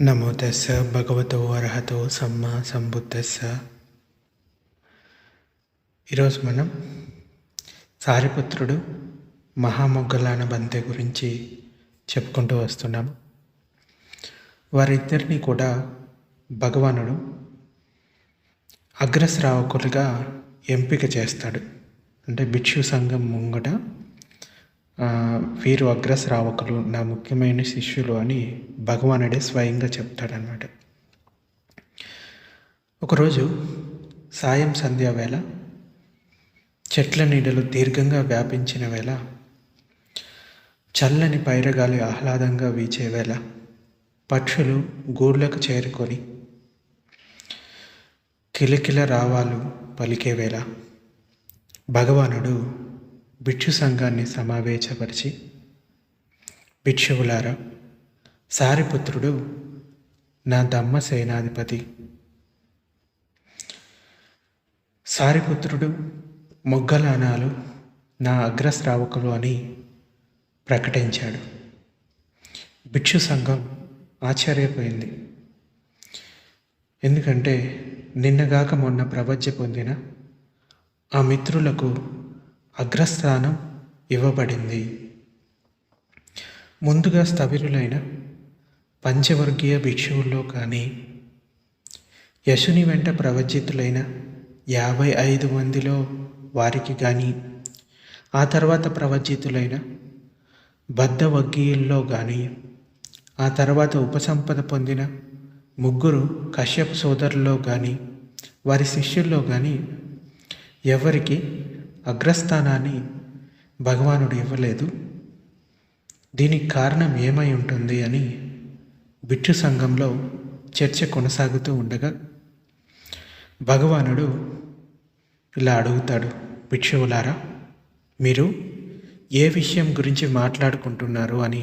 నమో తస్స భగవతో అర్హతో సమ్మా సంబుద్ధస్స. ఈరోజు మనం సారిపుత్రుడు మహామొగ్గలాన బంతే గురించి చెప్పుకుంటూ వస్తున్నాము. వారిద్దరినీ కూడా భగవానుడు అగ్రశ్రావకులుగా ఎంపిక చేస్తాడు. అంటే భిక్షు సంఘం ముంగట వీరు అగ్రశ్రావకులు, నా ముఖ్యమైన శిష్యులు అని భగవానుడే స్వయంగా చెప్తాడనమాట. ఒకరోజు సాయం సంధ్యా వేళ, చెట్ల నీడలు దీర్ఘంగా వ్యాపించిన వేళ, చల్లని పైరగాలి ఆహ్లాదంగా వీచే వేళ, పక్షులు గూళ్ళకు చేరుకొని కిలకిల రావాలు పలికే వేళ భగవానుడు భిక్షు సంఘాన్ని సమావేశపరిచి, భిక్షువులారా, సారిపుత్రుడు నా ధమ్మ సేనాధిపతి, సారిపుత్రుడు మొగ్గలానాలు నా అగ్రశ్రావకులు అని ప్రకటించాడు. భిక్షు సంఘం ఆశ్చర్యపోయింది. ఎందుకంటే నిన్నగాక మొన్న ప్రవజ్య పొందిన ఆ మిత్రులకు అగ్రస్థానం ఇవ్వబడింది. ముందుగా స్థవిరులైన పంచవర్గీయ భిక్షువుల్లో కానీ, యశుని వెంట ప్రవజ్జితులైన 55 మందిలో వారికి కానీ, ఆ తర్వాత ప్రవజ్జితులైన బద్ధవర్గీయుల్లో కానీ, ఆ తర్వాత ఉపసంపద పొందిన 3 కశ్యప సోదరుల్లో కానీ, వారి శిష్యుల్లో కానీ ఎవరికి అగ్రస్థానాన్ని భగవానుడు ఇవ్వలేదు. దీనికి కారణం ఏమై ఉంటుంది అని భిక్షు సంఘంలో చర్చ కొనసాగుతూ ఉండగా భగవానుడు ఇలా అడుగుతాడు, భిక్షువులారా, మీరు ఏ విషయం గురించి మాట్లాడుకుంటున్నారు అని.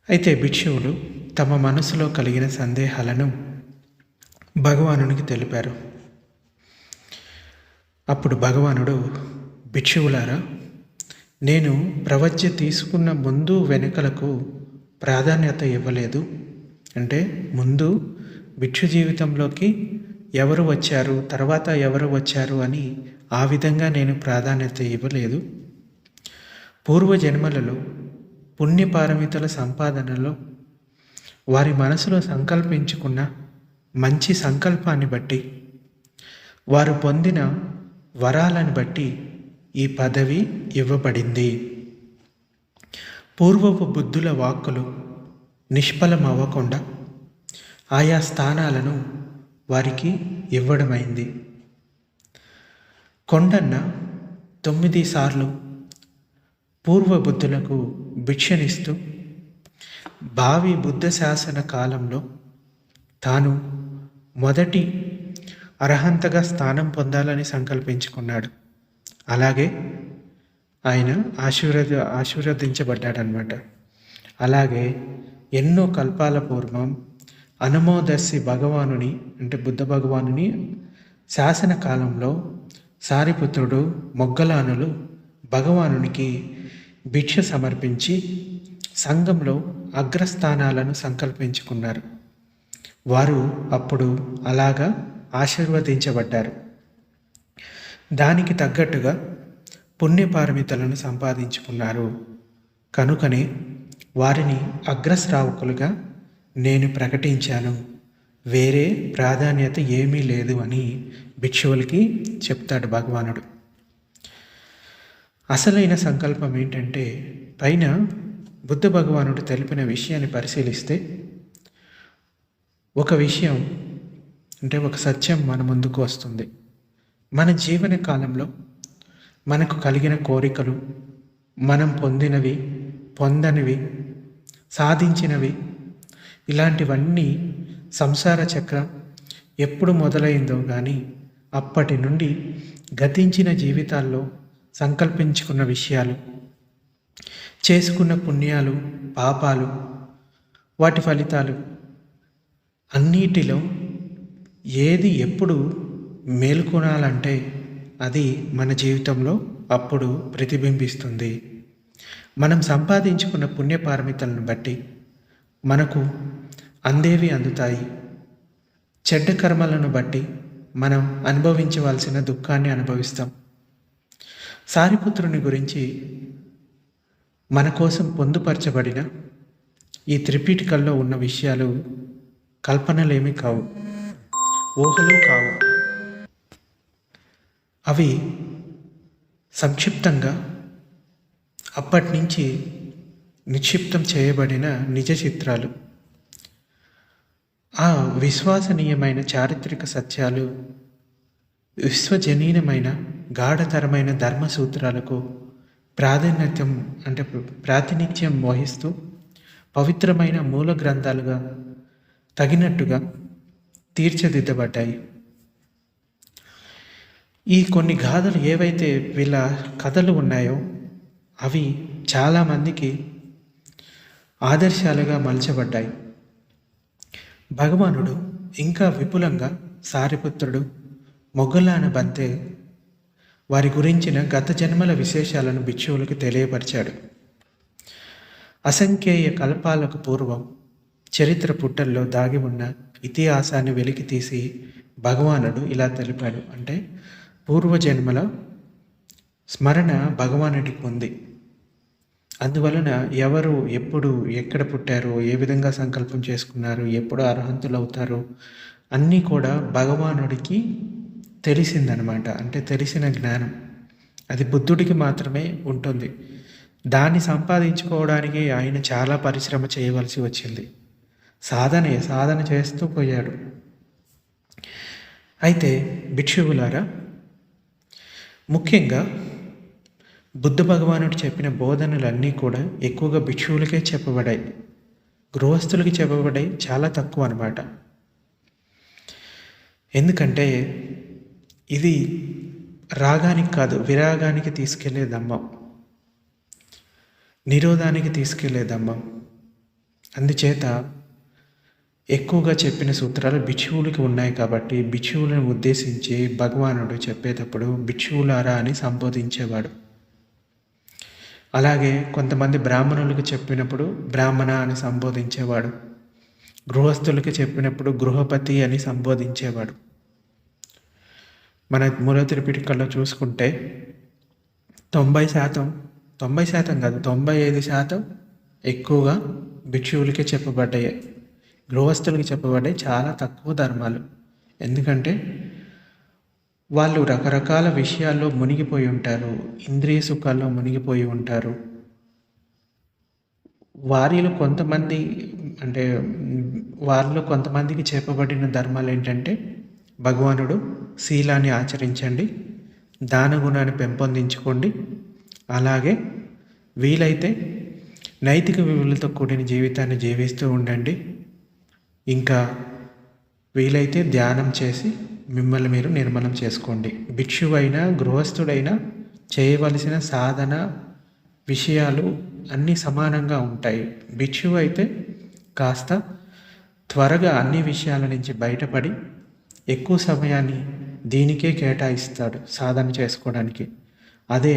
అయితే భిక్షువులు తమ మనసులో కలిగిన సందేహాలను భగవానునికి తెలిపారు. అప్పుడు భగవానుడు, భిక్షువులారా, నేను ప్రవజ్య తీసుకున్న ముందు వెనుకలకు ప్రాధాన్యత ఇవ్వలేదు. అంటే ముందు భిక్షు జీవితంలోకి ఎవరు వచ్చారు, తర్వాత ఎవరు వచ్చారు అని ఆ విధంగా నేను ప్రాధాన్యత ఇవ్వలేదు. పూర్వజన్మలలో పుణ్యపారమితుల సంపాదనలో వారి మనసులో సంకల్పించుకున్న మంచి సంకల్పాన్ని బట్టి, వారు పొందిన వరాలను బట్టి ఈ పదవి ఇవ్వబడింది. పూర్వపు బుద్ధుల వాక్కులు నిష్ఫలం అవ్వకుండా ఆయా స్థానాలను వారికి ఇవ్వడమైంది. కొండన్న 9 సార్లు పూర్వబుద్ధులకు భిక్షనిస్తూ భావి బుద్ధ శాసన కాలంలో తాను మొదటి అర్హంతగా స్థానం పొందాలని సంకల్పించుకున్నాడు. అలాగే ఆయన ఆశీర్వదించబడ్డాడనమాట. అలాగే ఎన్నో కల్పాల పూర్వం అనుమోదస్సి భగవానుని, అంటే బుద్ధ భగవానుని శాసన కాలంలో సారిపుత్రుడు మొగ్గలానులు భగవానునికి భిక్ష సమర్పించి సంఘంలో అగ్రస్థానాలను సంకల్పించుకున్నారు. వారు అప్పుడు అలాగా ఆశీర్వదించబడ్డారు. దానికి తగ్గట్టుగా పుణ్యపారమితులను సంపాదించుకున్నారు. కనుకనే వారిని అగ్రశ్రావకులుగా నేను ప్రకటించాను. వేరే ప్రాధాన్యత ఏమీ లేదు అని భిక్షువులకి చెప్తాడు భగవానుడు. అసలైన సంకల్పం ఏంటంటే, పైన బుద్ధ భగవానుడు తెలిపిన విషయాన్ని పరిశీలిస్తే ఒక విషయం, అంటే ఒక సత్యం మన ముందుకు వస్తుంది. మన జీవన కాలంలో మనకు కలిగిన కోరికలు, మనం పొందినవి, పొందనివి, సాధించినవి, ఇలాంటివన్నీ సంసార చక్రం ఎప్పుడు మొదలైందో కానీ అప్పటి నుండి గతించిన జీవితాల్లో సంకల్పించుకున్న విషయాలు, చేసుకున్న పుణ్యాలు, పాపాలు, వాటి ఫలితాలు అన్నిటిలో ఏది ఎప్పుడు మేల్కొనాలంటే అది మన జీవితంలో అప్పుడు ప్రతిబింబిస్తుంది. మనం సంపాదించుకున్న పుణ్యపారమితలను బట్టి మనకు అందేవి అందుతాయి. చెడ్డ కర్మలను బట్టి మనం అనుభవించవలసిన దుఃఖాన్ని అనుభవిస్తాం. సారిపుత్రుని గురించి మన కోసం పొందుపరచబడిన ఈ త్రిపీఠికల్లో ఉన్న విషయాలు కల్పనలేమీ కావు, ఊహలు కావు. అవి సంక్షిప్తంగా అప్పటి నుంచి నిక్షిప్తం చేయబడిన నిజ చిత్రాలు. ఆ విశ్వసనీయమైన చారిత్రక సత్యాలు విశ్వజనీనమైన గాఢతరమైన ధర్మసూత్రాలకు ప్రాతినిధ్యం వహిస్తూ పవిత్రమైన మూల గ్రంథాలుగా తగినట్టుగా తీర్చిదిద్దబడ్డాయి. ఈ కొన్ని గాథలు ఏవైతే వీళ్ళ కథలు ఉన్నాయో అవి చాలామందికి ఆదర్శాలుగా మలచబడ్డాయి. భగవానుడు ఇంకా విపులంగా సారిపుత్రుడు, మొగ్గలాన బంతే వారి గురించిన గత జన్మల విశేషాలను భిక్షువులకు తెలియపరిచాడు. అసంఖ్యేయ కల్పాలకు పూర్వం చరిత్ర పుటల్లో దాగి ఉన్న ఇతిహాసాన్ని వెలికి తీసి భగవానుడు ఇలా తెలిపాడు. అంటే పూర్వజన్మల స్మరణ భగవానుడికి ఉంది. అందువలన ఎవరు ఎప్పుడు ఎక్కడ పుట్టారో, ఏ విధంగా సంకల్పం చేసుకున్నారు, ఎప్పుడు అర్హంతులు అవుతారో అన్నీ కూడా భగవానుడికి తెలిసిందనమాట. అంటే తెలిసిన జ్ఞానం అది బుద్ధుడికి మాత్రమే ఉంటుంది. దాన్ని సంపాదించుకోవడానికి ఆయన చాలా పరిశ్రమ చేయవలసి వచ్చింది. సాధన చేస్తూ పోయాడు. అయితే భిక్షువులారా, ముఖ్యంగా బుద్ధ భగవానుడు చెప్పిన బోధనలన్నీ కూడా ఎక్కువగా భిక్షువులకే చెప్పబడ్డాయి, గృహస్థులకి చెప్పబడ్డాయి చాలా తక్కువ అన్నమాట. ఎందుకంటే ఇది రాగానికి కాదు, విరాగానికి తీసుకెళ్లే ధమ్మం, నిరోధానికి తీసుకెళ్లే ధమ్మం. అందుచేత ఎక్కువగా చెప్పిన సూత్రాలు భిక్షువులకి ఉన్నాయి. కాబట్టి భిక్షువులను ఉద్దేశించి భగవానుడు చెప్పేటప్పుడు భిక్షువులారా అని సంబోధించేవాడు. అలాగే కొంతమంది బ్రాహ్మణులకు చెప్పినప్పుడు బ్రాహ్మణ అని సంబోధించేవాడు. గృహస్థులకి చెప్పినప్పుడు గృహపతి అని సంబోధించేవాడు. మన మూల త్రిపిటకల్లో చూసుకుంటే 90% కాదు, 95% ఎక్కువగా భిక్షువులకే చెప్పబడ్డాయి, గృహస్థులకి చెప్పబడ్డాయి చాలా తక్కువ ధర్మాలు. ఎందుకంటే వాళ్ళు రకరకాల విషయాల్లో మునిగిపోయి ఉంటారు, ఇంద్రియ సుఖాల్లో మునిగిపోయి ఉంటారు. వారిలో కొంతమందికి చెప్పబడిన ధర్మాలు ఏంటంటే భగవానుడు శీలాన్ని ఆచరించండి, దాన గుణాన్ని పెంపొందించుకోండి, అలాగే వీలైతే నైతిక విలువలతో కూడిన జీవితాన్ని జీవిస్తూ ఉండండి, ఇంకా వీలైతే ధ్యానం చేసి మిమ్మల్ని మీరు నిర్మలం చేసుకోండి. భిక్షువైనా గృహస్థుడైనా చేయవలసిన సాధన విషయాలు అన్నీ సమానంగా ఉంటాయి. భిక్షువు అయితే కాస్త త్వరగా అన్ని విషయాల నుంచి బయటపడి ఎక్కువ సమయాన్ని దీనికే కేటాయిస్తాడు సాధన చేసుకోవడానికి. అదే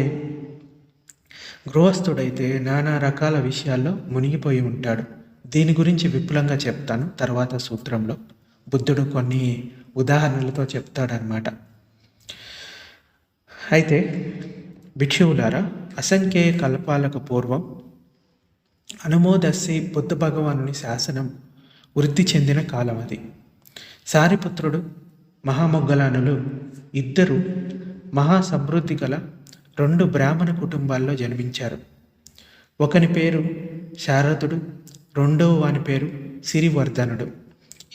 గృహస్థుడైతే నానా రకాల విషయాల్లో మునిగిపోయి ఉంటాడు. దీని గురించి విపులంగా చెప్తాను తర్వాత సూత్రంలో. బుద్ధుడు కొన్ని ఉదాహరణలతో చెప్తాడనమాట. అయితే భిక్షువులారా, అసంఖ్యేయ కల్పాలకు పూర్వం అనుమోదస్సి బుద్ధ భగవానుని శాసనం వృద్ధి చెందిన కాలం అది. సారిపుత్రుడు, మహామొగ్గలానులు ఇద్దరు మహాసమృద్ధి గల 2 బ్రాహ్మణ కుటుంబాల్లో జన్మించారు. ఒకని పేరు శారదుడు, రెండవ వాని పేరు సిరివర్ధనుడు.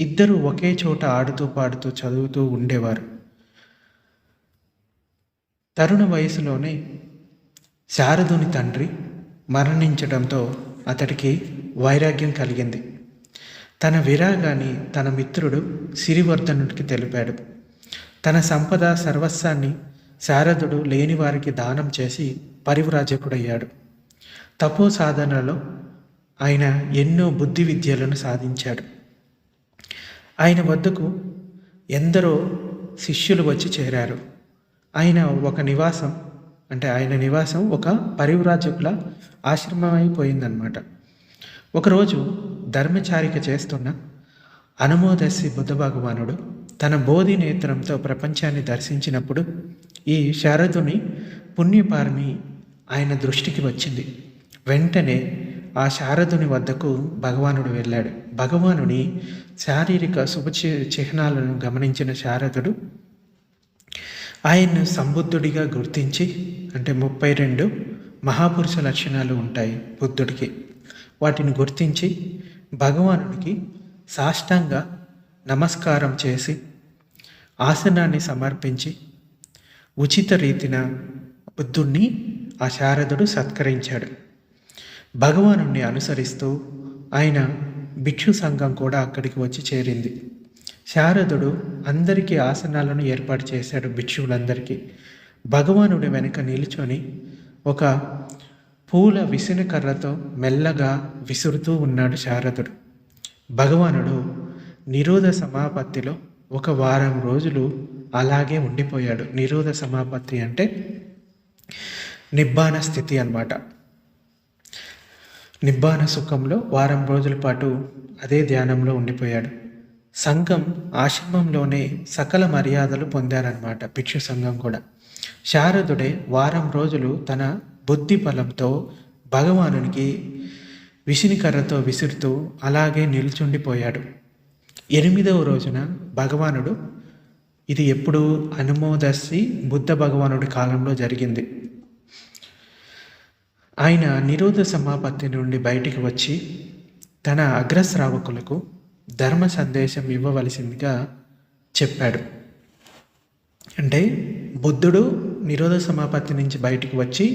ఇద్దరు ఒకే చోట ఆడుతూ పాడుతూ చదువుతూ ఉండేవారు. తరుణ వయసులోనే శారదుని తండ్రి మరణించడంతో అతడికి వైరాగ్యం కలిగింది. తన విరాగాన్ని తన మిత్రుడు సిరివర్ధనుడికి తెలిపాడు. తన సంపద సర్వస్వాన్ని శారదుడు లేని వారికి దానం చేసి పరివ్రాజకుడయ్యాడు. తపో సాధనలో ఆయన ఎన్నో బుద్ధి విద్యలను సాధించాడు. ఆయన వద్దకు ఎందరో శిష్యులు వచ్చి చేరారు. ఆయన నివాసం ఒక పరివ్రాజకుల ఆశ్రమం అయిపోయిందనమాట. ఒకరోజు ధర్మచారిక చేస్తున్న అనుమోదస్సి బుద్ధ భగవానుడు తన బోధి నేత్రంతో ప్రపంచాన్ని దర్శించినప్పుడు ఈ శారదుని పుణ్యపారమి ఆయన దృష్టికి వచ్చింది. వెంటనే ఆ శారదుని వద్దకు భగవానుడు వెళ్ళాడు. భగవానుని శారీరక చిహ్నాలను గమనించిన శారదుడు ఆయన్ను సంబుద్ధుడిగా గుర్తించి, అంటే 32 మహాపురుష లక్షణాలు ఉంటాయి బుద్ధుడికి, వాటిని గుర్తించి భగవానుడికి సాష్టాంగ నమస్కారం చేసి ఆసనాన్ని సమర్పించి ఉచిత రీతిన బుద్ధుణ్ణి ఆ శారదుడు సత్కరించాడు. భగవానుణ్ణి అనుసరిస్తూ ఆయన భిక్షు సంఘం కూడా అక్కడికి వచ్చి చేరింది. శారదుడు అందరికీ ఆసనాలను ఏర్పాటు చేశాడు. భిక్షువులందరికీ భగవానుడి వెనుక నిలుచొని ఒక పూల విసనకర్రతో మెల్లగా విసురుతూ ఉన్నాడు శారదుడు. భగవానుడు నిరోధ సమాపత్తిలో ఒక వారం రోజులు అలాగే ఉండిపోయాడు. నిరోధ సమాపత్తి అంటే నిబ్బాన స్థితి అన్నమాట. నిబ్బాన సుఖంలో వారం రోజుల పాటు అదే ధ్యానంలో ఉండిపోయాడు. సంఘం ఆశ్రమంలోనే సకల మర్యాదలు పొందారన్నమాట. భిక్షు సంఘం కూడా. శారదుడే వారం రోజులు తన బుద్ధి బలంతో భగవానునికి విసినికర్రతో విసురుతూ అలాగే నిల్చుండిపోయాడు. 8వ రోజున భగవానుడు, ఇది ఎప్పుడు అనుమోదస్సి బుద్ధ భగవానుడి కాలంలో జరిగింది, ఆయన నిరోధ సమాపత్తి నుండి బయటికి వచ్చి తన అగ్రశ్రావకులకు ధర్మ సందేశం ఇవ్వవలసిందిగా చెప్పాడు. అంటే బుద్ధుడు నిరోధ సమాపత్తి నుంచి బయటికి వచ్చి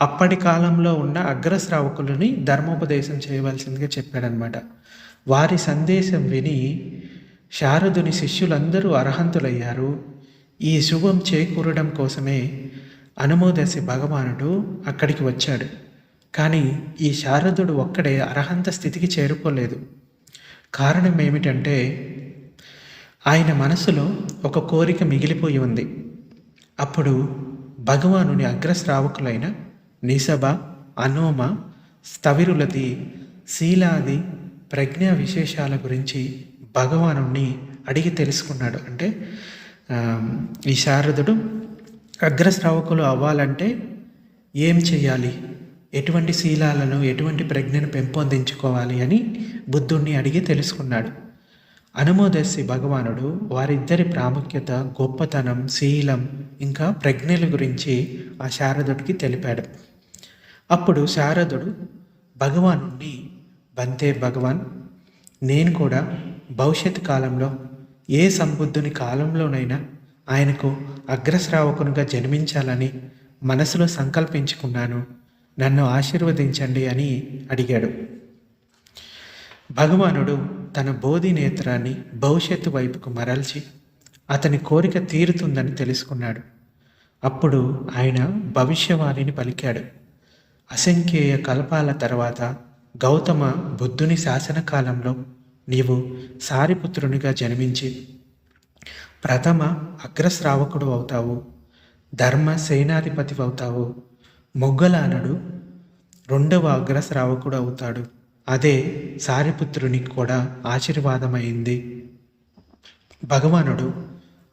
అప్పటి కాలంలో ఉన్న అగ్రశ్రావకులని ధర్మోపదేశం చేయవలసిందిగా చెప్పాడనమాట. వారి సందేశం విని శారదుని శిష్యులందరూ అర్హంతులయ్యారు. ఈ శుభం చేకూరడం కోసమే అనుమోదసి భగవానుడు అక్కడికి వచ్చాడు. కానీ ఈ శారదుడు ఒక్కడే అర్హంత స్థితికి చేరుకోలేదు. కారణం ఏమిటంటే ఆయన మనసులో ఒక కోరిక మిగిలిపోయి ఉంది. అప్పుడు భగవానుని అగ్రశ్రావకులైన నిసభ, అనోమ, స్థవిరులది శీలాది ప్రజ్ఞా విశేషాల గురించి భగవానుణ్ణి అడిగి తెలుసుకున్నాడు. అంటే ఈ శారదుడు అగ్రశ్రావకులు అవ్వాలంటే ఏం చేయాలి, ఎటువంటి శీలాలను, ఎటువంటి ప్రజ్ఞను పెంపొందించుకోవాలి అని బుద్ధుణ్ణి అడిగి తెలుసుకున్నాడు. అనుమోదస్సి భగవానుడు వారిద్దరి ప్రాముఖ్యత, గొప్పతనం, శీలం ఇంకా ప్రజ్ఞల గురించి ఆ శారదుడికి తెలిపాడు. అప్పుడు శారదుడు భగవానుణ్ణి, బంతే భగవాన్, నేను కూడా భవిష్యత్ కాలంలో ఏ సంబుద్ధుని కాలంలోనైనా ఆయనకు అగ్రశ్రావకునిగా జన్మించాలని మనసులో సంకల్పించుకున్నాను, నన్ను ఆశీర్వదించండి అని అడిగాడు. భగవానుడు తన బోధి నేత్రాన్ని భవిష్యత్తు వైపుకు మరల్చి అతని కోరిక తీరుతుందని తెలుసుకున్నాడు. అప్పుడు ఆయన భవిష్యవాణిని పలికాడు. అసంఖ్యేయ కల్పాల తర్వాత గౌతమ బుద్ధుని శాసనకాలంలో నీవు సారిపుత్రునిగా జన్మించి ప్రథమ అగ్రశ్రావకుడు అవుతావు, ధర్మ సేనాధిపతి అవుతావు. మొగ్గలానుడు 2వ అగ్రశ్రావకుడు అవుతాడు. అదే సారిపుత్రునికి కూడా ఆశీర్వాదమైంది. భగవానుడు,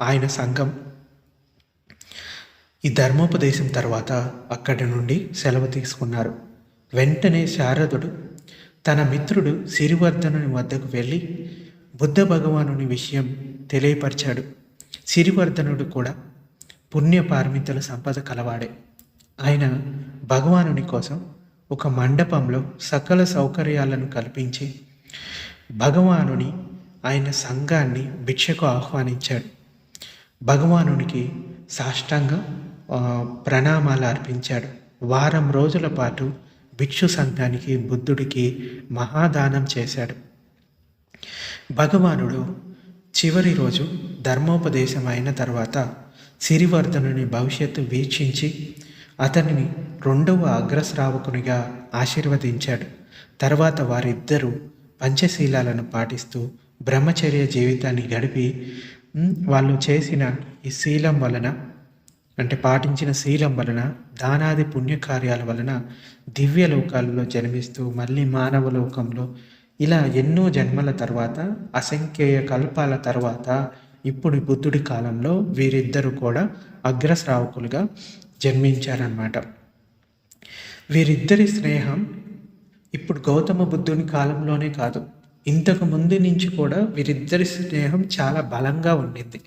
ఆయన సంఘం ఈ ధర్మోపదేశం తర్వాత అక్కడి నుండి సెలవు తీసుకున్నారు. వెంటనే శారదుడు తన మిత్రుడు సిరివర్ధనుని వద్దకు వెళ్ళి బుద్ధ భగవానుని విషయం తెలియపరిచాడు. సిరివర్ధనుడు కూడా పుణ్యపార్మితుల సంపద కలవాడే. ఆయన భగవానుని కోసం ఒక మండపంలో సకల సౌకర్యాలను కల్పించి భగవానుని, ఆయన సంఘాన్ని భిక్షకు ఆహ్వానించాడు. భగవానునికి సాష్టాంగ ప్రణామాలు అర్పించాడు. వారం రోజుల పాటు భిక్షు సంఘానికి, బుద్ధుడికి మహాదానం చేశాడు. భగవానుడు చివరి రోజు ధర్మోపదేశం అయిన తర్వాత సిరివర్ధనుని భవిష్యత్తు వీక్షించి అతనిని 2వ అగ్రశ్రావకునిగా ఆశీర్వదించాడు. తర్వాత వారిద్దరూ పంచశీలాలను పాటిస్తూ బ్రహ్మచర్య జీవితాన్ని గడిపి వాళ్ళు చేసిన ఈ శీలం వలన, అంటే పాటించిన శీలం వలన, దానాది పుణ్యకార్యాల వలన దివ్య లోకాలలో జన్మిస్తూ మళ్ళీ మానవ లోకంలో ఇలా ఎన్నో జన్మల తర్వాత, అసంఖ్యేయ కల్పాల తర్వాత ఇప్పుడు బుద్ధుడి కాలంలో వీరిద్దరూ కూడా అగ్రశ్రావకులుగా జన్మించారన్నమాట. వీరిద్దరి స్నేహం ఇప్పుడు గౌతమ బుద్ధుని కాలంలోనే కాదు, ఇంతకు ముందు నుంచి కూడా వీరిద్దరి స్నేహం చాలా బలంగా ఉండింది.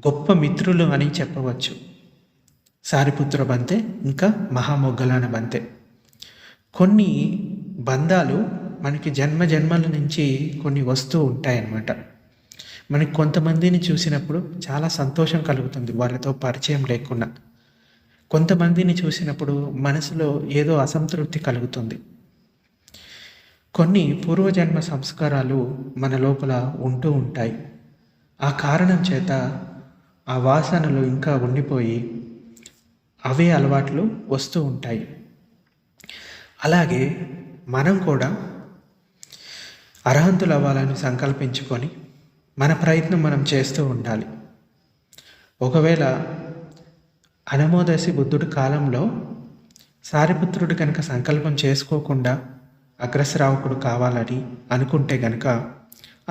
గొప్ప మిత్రులు అని చెప్పవచ్చు. సారిపుత్ర బంతే ఇంకా మహామొగ్గలాన బంతే. కొన్ని బంధాలు మనకి జన్మ జన్మల నుంచి కొన్ని వస్తూ ఉంటాయన్నమాట. మనకి కొంతమందిని చూసినప్పుడు చాలా సంతోషం కలుగుతుంది వాళ్ళతో పరిచయం లేకుండా. కొంతమందిని చూసినప్పుడు మనసులో ఏదో అసంతృప్తి కలుగుతుంది. కొన్ని పూర్వజన్మ సంస్కారాలు మన లోపల ఉంటూ ఉంటాయి. ఆ కారణం చేత ఆ వాసనలు ఇంకా ఉండిపోయి అవే అలవాట్లు వస్తూ ఉంటాయి. అలాగే మనం కూడా అర్హంతులు అవ్వాలని సంకల్పించుకొని మన ప్రయత్నం మనం చేస్తూ ఉండాలి. ఒకవేళ అనమోదసి బుద్ధుడి కాలంలో సారిపుత్రుడు కనుక సంకల్పం చేసుకోకుండా అగ్రశ్రావకుడు కావాలని అనుకుంటే కనుక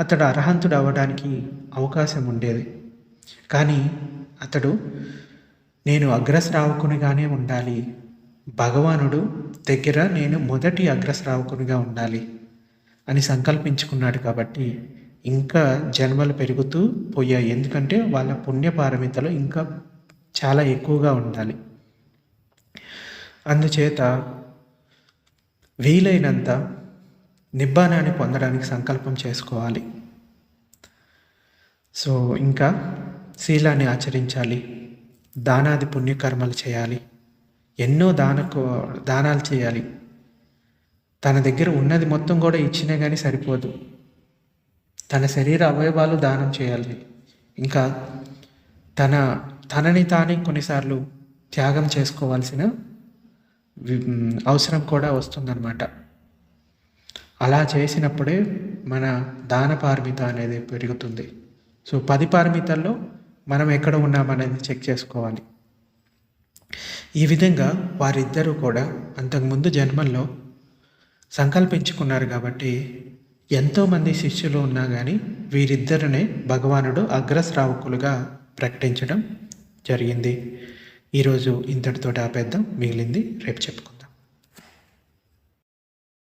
అతడు అర్హంతుడు అవ్వడానికి అవకాశం ఉండేది. కానీ అతడు నేను అగ్రశ్రావకునిగానే ఉండాలి, భగవానుడు దగ్గర నేను మొదటి అగ్రశ్రావకునిగా ఉండాలి అని సంకల్పించుకున్నాడు. కాబట్టి ఇంకా జన్మలు పెరుగుతూ పోయాయి. ఎందుకంటే వాళ్ళ పుణ్యపారమితలు ఇంకా చాలా ఎక్కువగా ఉండాలి. అందుచేత వీలైనంత నిబ్బానాన్ని పొందడానికి సంకల్పం చేసుకోవాలి. సో ఇంకా శీలాన్ని ఆచరించాలి, దానాది పుణ్యకర్మలు చేయాలి, ఎన్నో దానాలు చేయాలి. తన దగ్గర ఉన్నది మొత్తం కూడా ఇచ్చినా కానీ సరిపోదు, తన శరీర అవయవాలు దానం చేయాలి. ఇంకా తనని తానే కొన్నిసార్లు త్యాగం చేసుకోవాల్సిన అవసరం కూడా వస్తుందన్నమాట. అలా చేసినప్పుడే మన దాన పారమిత అనేది పెరుగుతుంది. సో 10 పారమితల్లో మనం ఎక్కడ ఉన్నామనేది చెక్ చేసుకోవాలి. ఈ విధంగా వారిద్దరూ కూడా అంతకుముందు జన్మల్లో సంకల్పించుకున్నారు. కాబట్టి ఎంతోమంది శిష్యులు ఉన్నా కానీ వీరిద్దరినే భగవానుడు అగ్రశ్రావకులుగా ప్రకటించడం జరిగింది. ఈరోజు ఇంతటితో ఆపేద్దాం, మిగిలింది రేపు చెప్పుకుందాం.